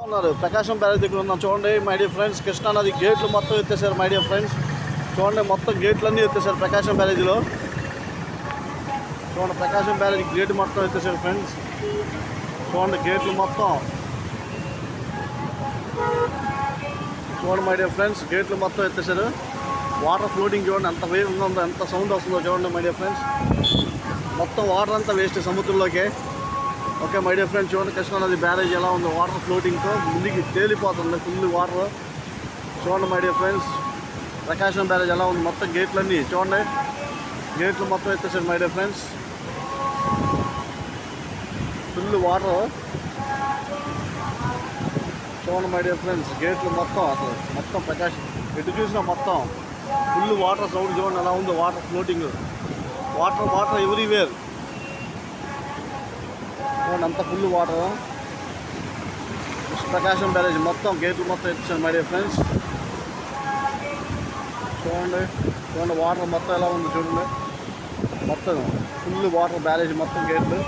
ఉన్నారు ప్రకాశం బ్యారేజ్ దగ్గర ఉన్నాం చూడండి మై డియర్ ఫ్రెండ్స్. కృష్ణానది గేట్లు మొత్తం ఎత్తేసారు మై డియర్ ఫ్రెండ్స్. చూడండి మొత్తం గేట్లన్నీ ఎత్తేసారు ప్రకాశం బ్యారేజ్లో. చూడండి ప్రకాశం బ్యారేజ్ గేట్ మొత్తం ఎత్తేసారు ఫ్రెండ్స్. చూడండి గేట్లు మొత్తం చూడండి మై డియర్ ఫ్రెండ్స్. గేట్లు మొత్తం ఎత్తేసారు. వాటర్ ఫ్లోటింగ్ చూడండి ఎంత వేగంగా ఉందో, ఎంత సౌండ్ వస్తుందో చూడండి మై డియర్ ఫ్రెండ్స్. మొత్తం వాటర్ అంతా వేస్ట్ సముద్రంలోకే. ఓకే మై డియర్ ఫ్రెండ్స్, చూడండి కృష్ణానది బ్యారేజ్ ఎలా ఉంది. వాటర్ ఫ్లోటింగ్తో ముందుకి తేలిపోతుంది ఫుల్ వాటర్. చూడండి my dear friends Prakasam barrage ఎలా ఉంది. మొత్తం గేట్లన్నీ చూడండి, గేట్లు మొత్తం ఎత్తేసారు my dear friends. Full water చూడండి మై డియర్ ఫ్రెండ్స్. గేట్లు మొత్తం అసలు మొత్తం ప్రకాశం ఎటు చూసినా మొత్తం ఫుల్ వాటర్ సౌండ్ చూడండి ఎలా ఉంది. Water floating, water water everywhere చూడండి అంత ఫుల్ వాటర్. ప్రకాశం బ్యారేజ్ మొత్తం గేట్లు మొత్తం ఎత్తించాను మై డియర్ ఫ్రెండ్స్. చూడండి చూడండి వాటర్ మొత్తం ఎలా ఉంది చూడండి. మొత్తం ఫుల్ వాటర్ బ్యారేజ్ మొత్తం గేట్లు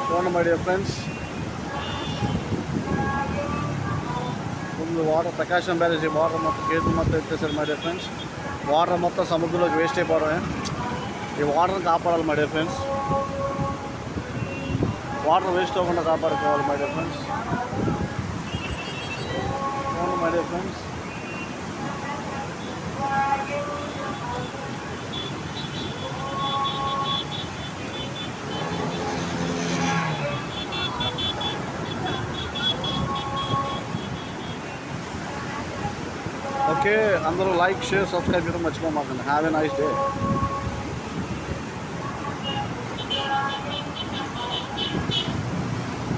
చూడండి my dear friends. Full water Prakasam barrage water మొత్తం గేట్లు మొత్తం ఎత్తేసారు మై డియర్ ఫ్రెండ్స్. వాటర్ మొత్తం సముద్రంలోకి వేస్ట్ అయిపోవడమే. ఈ వాటర్ని కాపాడాలి my dear friends. Water waste అవ్వకుండా కాపాడుకోవాలి మై డియర్ ఫ్రెండ్స్. చూడండి మై డియర్ ఫ్రెండ్స్. ఓకే అందరూ లైక్ షేర్ సబ్స్క్రైబ్ చేయడం మర్చిపోమాకండి. Have a nice day.